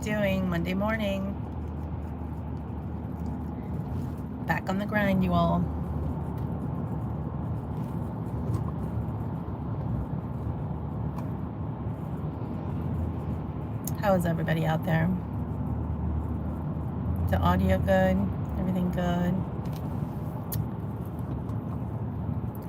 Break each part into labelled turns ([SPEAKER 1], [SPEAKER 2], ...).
[SPEAKER 1] Doing Monday morning? Back on the grind, you all. How is everybody out there? The audio good? Everything good?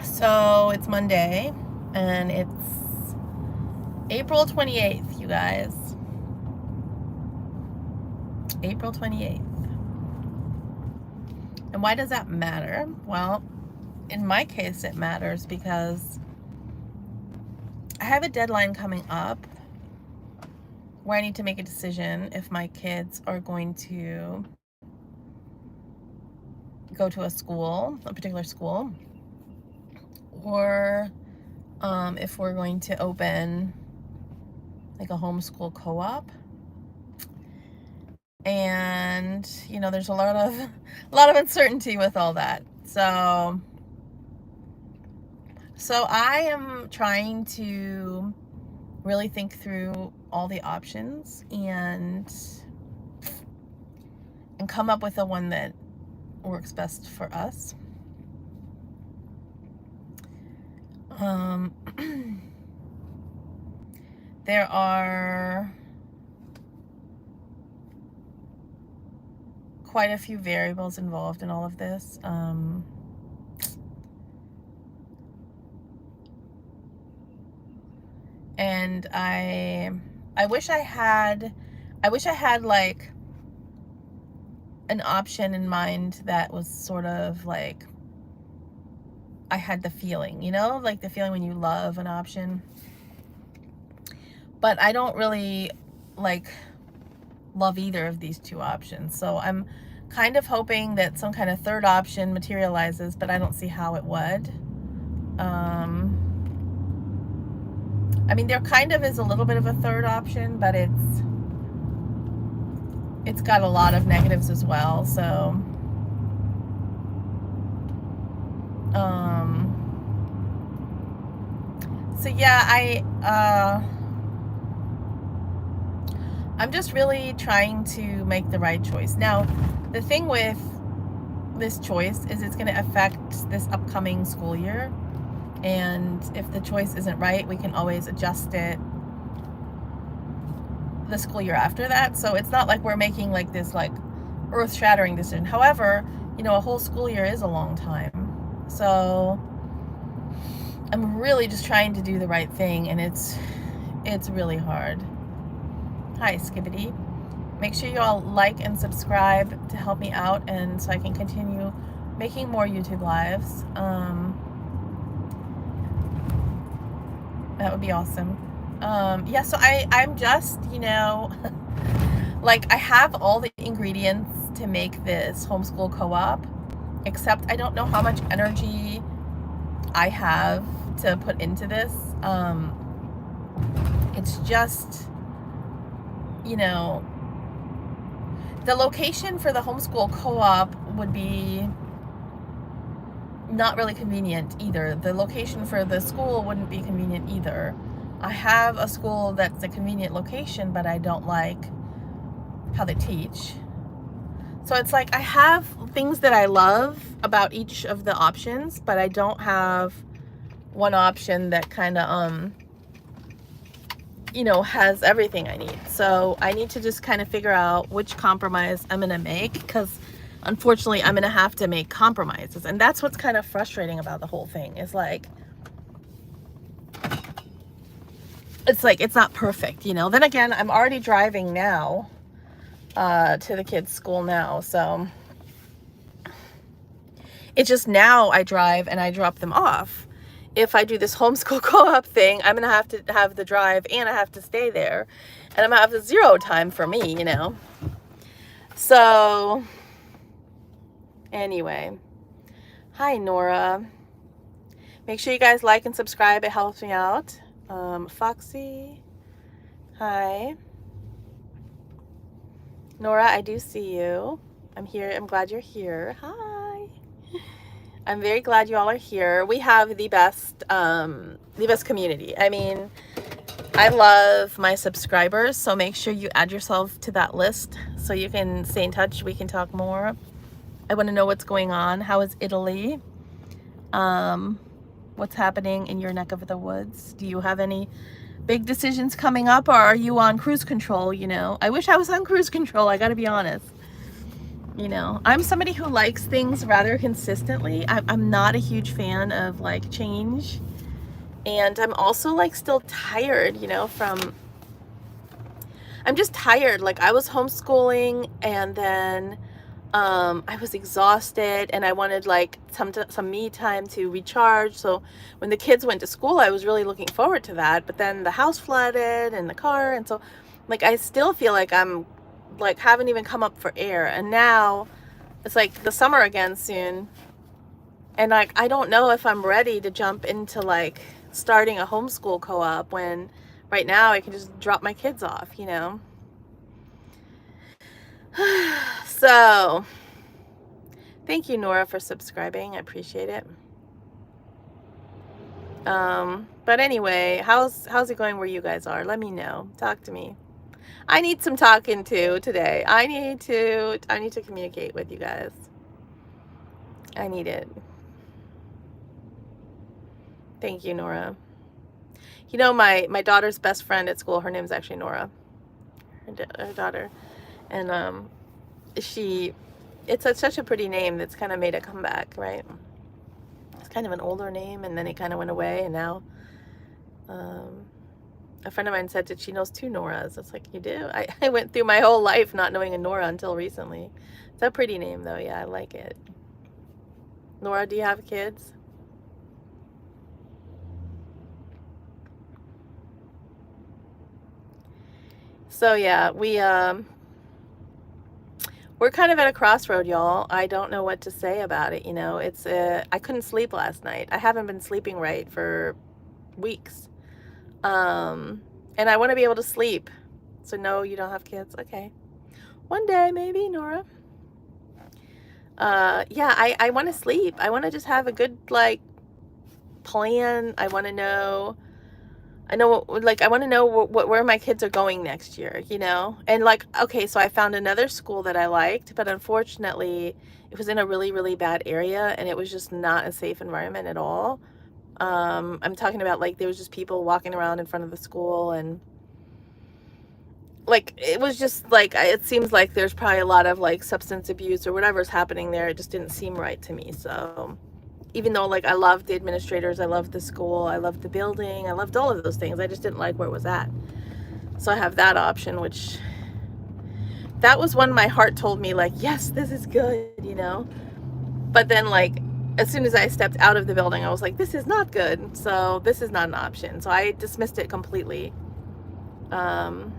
[SPEAKER 1] So it's Monday and it's April 28th, you guys. April 28th. And why does that matter? Well, in my case, it matters because I have a deadline coming up where I need to make a decision if my kids are going to go to a particular school, or if we're going to open like a homeschool co-op. And there's a lot of uncertainty with all that. So I am trying to really think through all the options and come up with the one that works best for us. There are quite a few variables involved in all of this. And I wish I had like an option in mind that was sort of like, I had the feeling, like the feeling when you love an option. But I don't really love either of these two options. So I'm kind of hoping that some kind of third option materializes, but I don't see how it would. I mean, there kind of is a little bit of a third option, but it's got a lot of negatives as well. So yeah, I'm just really trying to make the right choice. Now, the thing with this choice is it's going to affect this upcoming school year. And if the choice isn't right, we can always adjust it the school year after that. So it's not like we're making like this like earth-shattering decision. However, a whole school year is a long time. So I'm really just trying to do the right thing, and it's really hard. Hi, Skibbity. Make sure you all like and subscribe to help me out, and so I can continue making more YouTube lives. That would be awesome. Yeah, so I'm just, like, I have all the ingredients to make this homeschool co-op, except I don't know how much energy I have to put into this. It's just, the location for the homeschool co-op would be not really convenient either. The location for the school wouldn't be convenient either. I have a school that's a convenient location, but I don't like how they teach. So it's like I have things that I love about each of the options, but I don't have one option that kind of has everything I need. So I need to just kind of figure out which compromise I'm gonna make, because unfortunately I'm gonna have to make compromises. And that's what's kind of frustrating about the whole thing, is like it's not perfect, Then again, I'm already driving now to the kids' school now, so it's just now I drive and I drop them off. If I do this homeschool co-op thing, I'm gonna have to have the drive and I have to stay there, and I'm gonna have the zero time for me, So anyway, hi Nora. Make sure you guys like and subscribe. It helps me out. Foxy, hi. Nora, I do see you. I'm here. I'm glad you're here. Hi. I'm very glad you all are here. We have the best community. I mean, I love my subscribers, so make sure you add yourself to that list so you can stay in touch. We can talk more. I want to know what's going on. How is Italy? What's happening in your neck of the woods? Do you have any big decisions coming up, or are you on cruise control? You know, I wish I was on cruise control. I gotta be honest. You know, I'm somebody who likes things rather consistently. I'm not a huge fan of like change. And I'm also like still tired, you know, I'm just tired. Like I was homeschooling, and then I was exhausted, and I wanted like some me time to recharge. So when the kids went to school, I was really looking forward to that. But then the house flooded and the car, and so like I still feel like I'm like haven't even come up for air. And now it's like the summer again soon, and like I don't know if I'm ready to jump into like starting a homeschool co-op when right now I can just drop my kids off, you know. So thank you, Nora, for subscribing. I appreciate it. But anyway, how's it going where you guys are? Let me know. Talk to me. I need some talking to today. I need to communicate with you guys. I need it. Thank you, Nora. You know, my daughter's best friend at school, her name's actually Nora. Her daughter. And it's such a pretty name that's kind of made a comeback, right? It's kind of an older name, and then it kind of went away, and now a friend of mine said that she knows 2 Noras. It's like, you do? I went through my whole life not knowing a Nora until recently. It's a pretty name, though. Yeah, I like it. Nora, do you have kids? So yeah, we're kind of at a crossroad, y'all. I don't know what to say about it. You know, I couldn't sleep last night. I haven't been sleeping right for weeks. And I want to be able to sleep. So no, you don't have kids? Okay. One day, maybe, Nora. Yeah, I want to sleep. I want to just have a good, like, plan. I want to know where my kids are going next year, you know? And like, okay, so I found another school that I liked, but unfortunately it was in a really, really bad area, and it was just not a safe environment at all. I'm talking about like there was just people walking around in front of the school, and like it was just like it seems like there's probably a lot of like substance abuse or whatever's happening there. It just didn't seem right to me. So even though like I loved the administrators, I loved the school, I loved the building, I loved all of those things, I just didn't like where it was at. So I have that option, which that was when my heart told me like, yes, this is good, you know. But then like as soon as I stepped out of the building, I was like, this is not good. So this is not an option. So I dismissed it completely from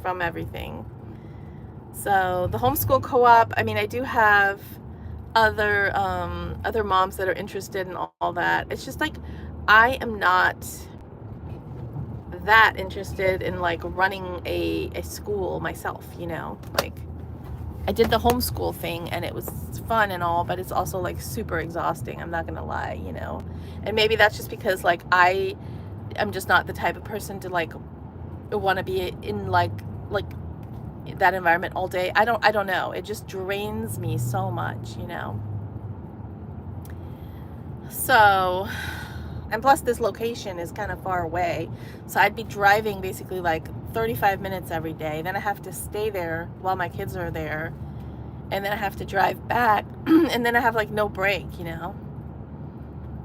[SPEAKER 1] everything. So the homeschool co-op, I mean, I do have other moms that are interested in all that. It's just like I am not that interested in like running a school myself, you know. Like I did the homeschool thing, and it was fun and all, but it's also like super exhausting, I'm not gonna lie, you know. And maybe that's just because like I am just not the type of person to like want to be in like that environment all day. I don't know, it just drains me so much, you know. So, and plus this location is kind of far away, so I'd be driving basically like 35 minutes every day. Then I have to stay there while my kids are there, and then I have to drive back and then I have like no break, you know.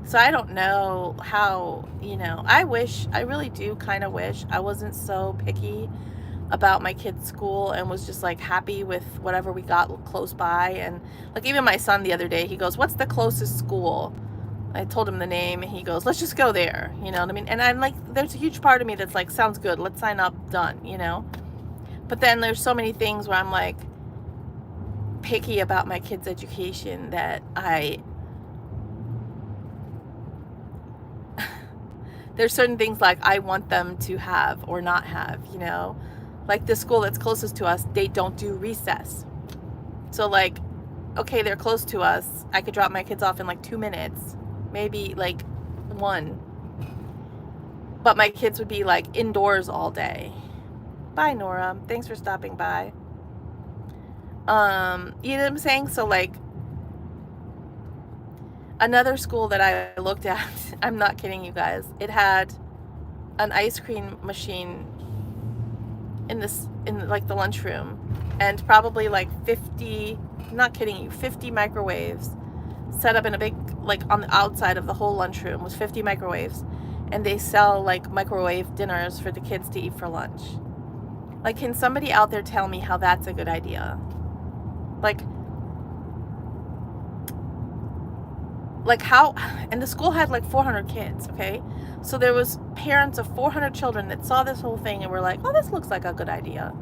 [SPEAKER 1] So I don't know how, you know, I really do kind of wish I wasn't so picky about my kids' school and was just like happy with whatever we got close by. And like even my son the other day, he goes, what's the closest school? I told him the name, and he goes, let's just go there, you know what I mean? And I'm like, there's a huge part of me that's like, sounds good, let's sign up, done, you know. But then there's so many things where I'm like picky about my kids' education that there's certain things like I want them to have or not have, you know. Like the school that's closest to us, they don't do recess. So like, okay, they're close to us, I could drop my kids off in like 2 minutes, maybe like 1. but my kids would be like indoors all day. Bye, Nora. Thanks for stopping by. You know what I'm saying? So like another school that I looked at, I'm not kidding you guys, it had an ice cream machine in like the lunchroom, and probably like 50, I'm not kidding you, 50 microwaves set up in a big, like on the outside of the whole lunchroom was 50 microwaves, and they sell like microwave dinners for the kids to eat for lunch. Like, can somebody out there tell me how that's a good idea? Like how, and the school had like 400 kids, okay? So there was parents of 400 children that saw this whole thing and were like, oh, this looks like a good idea.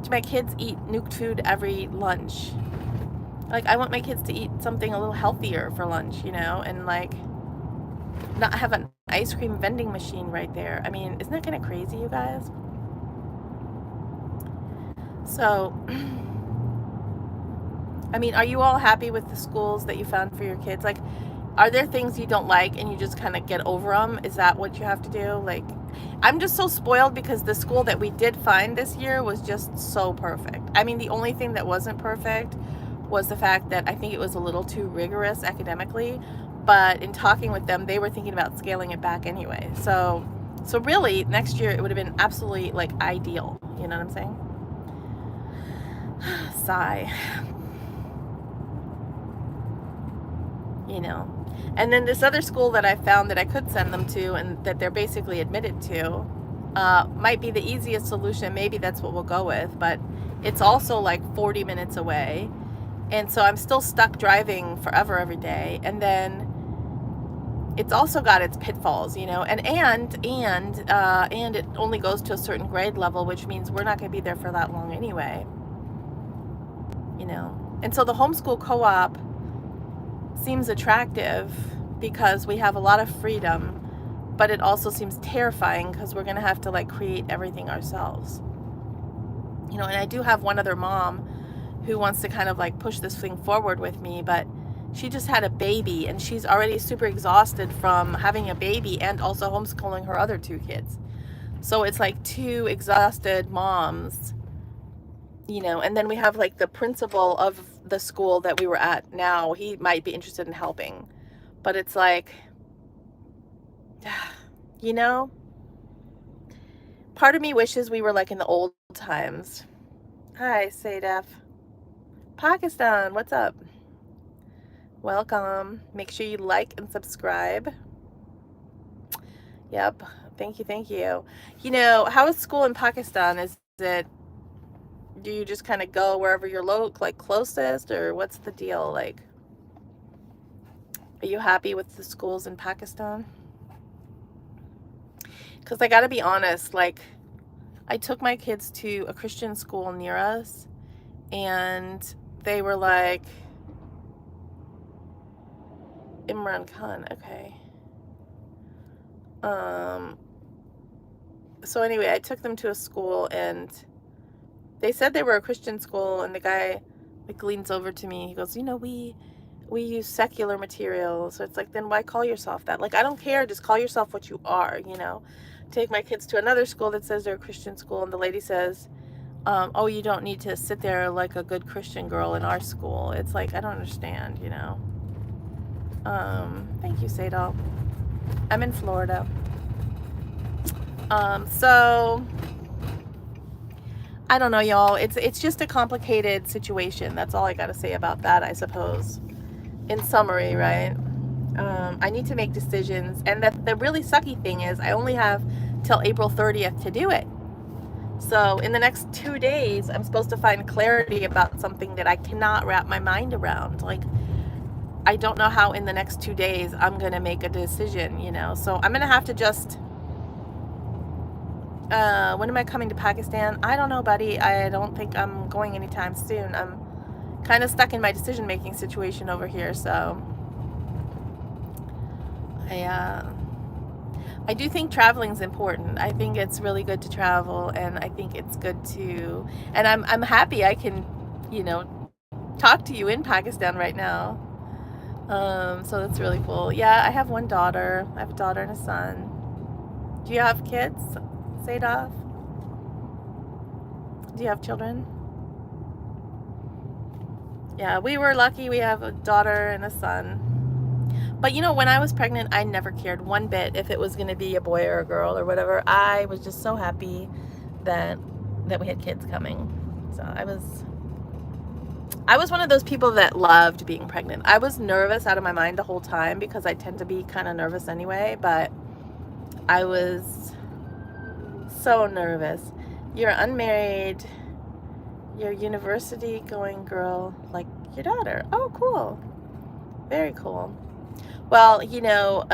[SPEAKER 1] To my kids eat nuked food every lunch. Like, I want my kids to eat something a little healthier for lunch, you know, and like not have an ice cream vending machine right there. I mean, isn't that kind of crazy, you guys? So, I mean, are you all happy with the schools that you found for your kids? Like, are there things you don't like and you just kind of get over them? Is that what you have to do? Like, I'm just so spoiled because the school that we did find this year was just so perfect. I mean, the only thing that wasn't perfect was the fact that I think it was a little too rigorous academically, but in talking with them, they were thinking about scaling it back anyway. So really, next year it would have been absolutely like ideal. You know what I'm saying? Sigh. You know. And then this other school that I found that I could send them to and that they're basically admitted to might be the easiest solution. Maybe that's what we'll go with, but it's also like 40 minutes away. And so I'm still stuck driving forever every day. And then it's also got its pitfalls, you know, and it only goes to a certain grade level, which means we're not going to be there for that long anyway, you know. And so the homeschool co-op seems attractive because we have a lot of freedom, but it also seems terrifying because we're going to have to like create everything ourselves, you know. And I do have one other mom who wants to kind of like push this thing forward with me, but she just had a baby and she's already super exhausted from having a baby and also homeschooling her other 2 kids. So it's like 2 exhausted moms, you know. And then we have like the principal of the school that we were at now, he might be interested in helping, but it's like, you know, part of me wishes we were like in the old times. Hi, Sadaf. Pakistan, what's up? Welcome. Make sure you like and subscribe. Yep. Thank you. You know, how is school in Pakistan? Is it, do you just kind of go wherever you're like closest, or what's the deal? Like, are you happy with the schools in Pakistan? Because I gotta be honest, like, I took my kids to a Christian school near us, and they were like, Imran Khan, okay. So anyway, I took them to a school, and they said they were a Christian school, and the guy like leans over to me, he goes, you know, we use secular material. So it's like, then why call yourself that? Like, I don't care, just call yourself what you are, you know. Take my kids to another school that says they're a Christian school, and the lady says, oh, you don't need to sit there like a good Christian girl in our school. It's like, I don't understand, you know. Thank you, Sadal. I'm in Florida. So I don't know, y'all. It's just a complicated situation. That's all I got to say about that, I suppose. In summary, right? I need to make decisions, and the really sucky thing is I only have till April 30th to do it. So in the next 2 days, I'm supposed to find clarity about something that I cannot wrap my mind around. Like, I don't know how in the next 2 days I'm going to make a decision, you know. So I'm going to have to just, when am I coming to Pakistan? I don't know, buddy. I don't think I'm going anytime soon. I'm kind of stuck in my decision-making situation over here, so I do think traveling is important. I think it's really good to travel, and I think it's good to, and I'm happy I can, you know, talk to you in Pakistan right now. So that's really cool. Yeah, I have one daughter. I have a daughter and a son. Do you have kids, Sadaf? Do you have children? Yeah, we were lucky. We have a daughter and a son. But you know, when I was pregnant, I never cared one bit if it was going to be a boy or a girl or whatever. I was just so happy that we had kids coming. So I was one of those people that loved being pregnant. I was nervous out of my mind the whole time because I tend to be kind of nervous anyway, but I was so nervous. You're unmarried, you're university going girl, like your daughter. Oh, cool. Very cool. Well, you know,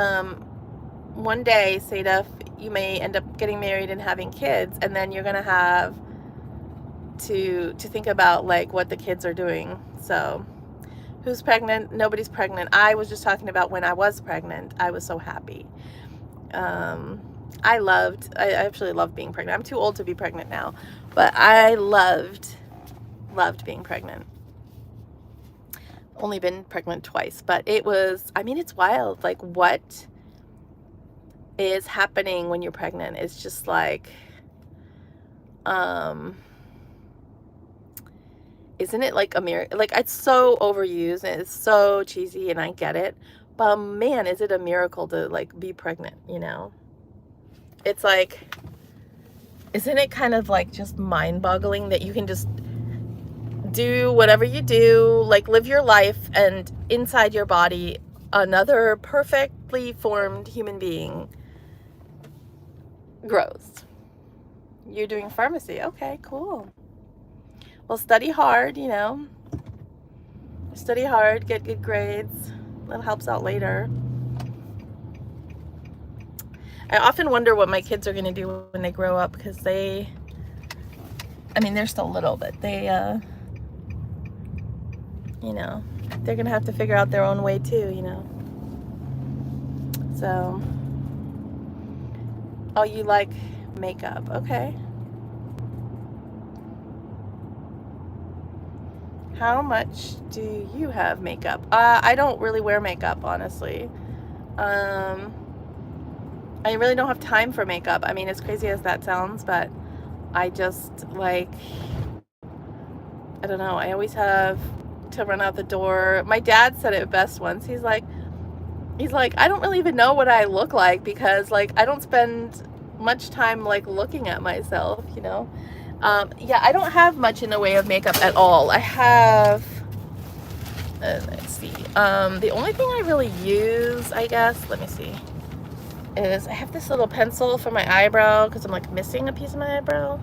[SPEAKER 1] one day, Sadaf, you may end up getting married and having kids, and then you're gonna have to think about like what the kids are doing. So who's pregnant? Nobody's pregnant. I was just talking about when I was pregnant. I was so happy. I actually loved being pregnant. I'm too old to be pregnant now, but I loved being pregnant. Only been pregnant twice, but it was, I mean, it's wild. Like what is happening when you're pregnant? It's just like, isn't it like a miracle? Like it's so overused and it's so cheesy and I get it, but man, is it a miracle to like be pregnant, you know? It's like, isn't it kind of like just mind-boggling that you can just do whatever you do, like live your life, and inside your body another perfectly formed human being grows. You're doing pharmacy. Okay, cool. Well, study hard, you know. Study hard, get good grades. That helps out later. I often wonder what my kids are going to do when they grow up, because they're still little, but they, you know, they're going to have to figure out their own way too, you know. So, oh, you like makeup. Okay. How much do you have makeup? I don't really wear makeup, honestly. I really don't have time for makeup. I mean, as crazy as that sounds, but I just like, I don't know. I always have to run out the door. My dad said it best once. He's like, I don't really even know what I look like because like I don't spend much time like looking at myself, you know. Yeah, I don't have much in the way of makeup at all. I have, let's see. The only thing I really use, I guess, let me see, is I have this little pencil for my eyebrow because I'm like missing a piece of my eyebrow.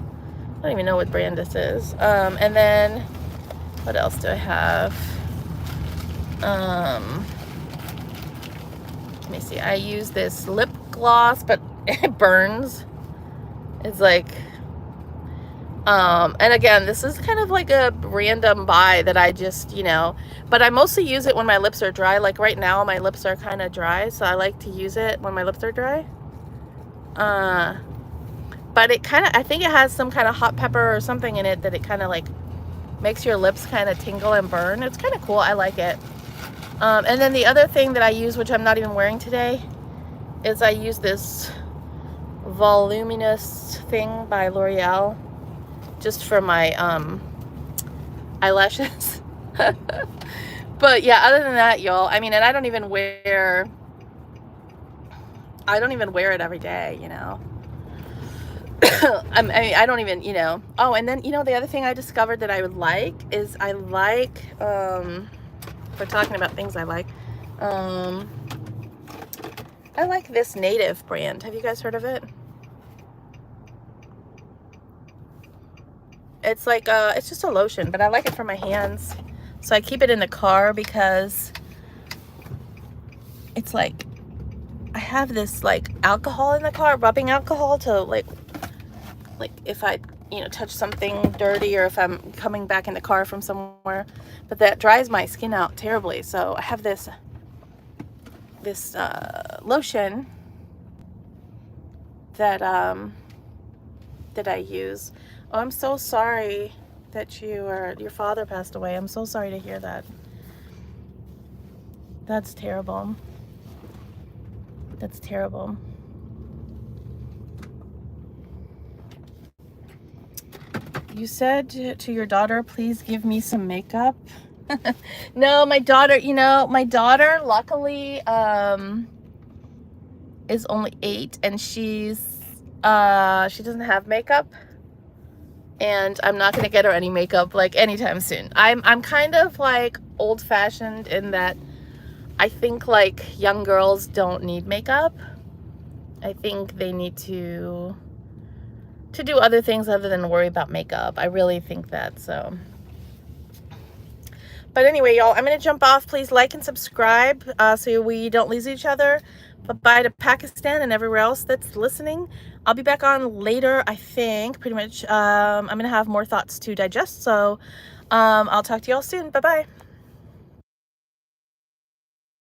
[SPEAKER 1] I don't even know what brand this is. And then what else do I have? Let me see. I use this lip gloss, but it burns. It's like, and again, this is kind of like a random buy that I just, you know, but I mostly use it when my lips are dry. Like right now, my lips are kind of dry, so I like to use it when my lips are dry. But it kind of, I think it has some kind of hot pepper or something in it that it kind of like makes your lips kind of tingle and burn. It's kind of cool. I like it. And then the other thing that I use, which I'm not even wearing today, is I use this voluminous thing by L'Oreal just for my eyelashes. But yeah, other than that, y'all, I mean, and I don't even wear it every day, you know. I mean, I don't even, you know. Oh, and then, you know, the other thing I discovered that I would like is I like, if we're talking about things I like this Native brand. Have you guys heard of it? It's like, it's just a lotion, but I like it for my hands. So I keep it in the car because it's like, I have this like alcohol in the car, rubbing alcohol to like if I, you know, touch something dirty or if I'm coming back in the car from somewhere, but that dries my skin out terribly. So I have this lotion that I use. Oh, I'm so sorry that your father passed away. I'm so sorry to hear that. That's terrible. That's terrible. You said to your daughter, please give me some makeup. No, my daughter, my daughter luckily is only 8, and she doesn't have makeup, and I'm not gonna get her any makeup like anytime soon. I'm kind of like old-fashioned in that I think like young girls don't need makeup. I think they need to do other things other than worry about makeup. I really think that. So but anyway, y'all, I'm going to jump off. Please like and subscribe so we don't lose each other. Bye-bye to Pakistan and everywhere else that's listening. I'll be back on later, I think, pretty much. I'm going to have more thoughts to digest. So I'll talk to y'all soon. Bye-bye.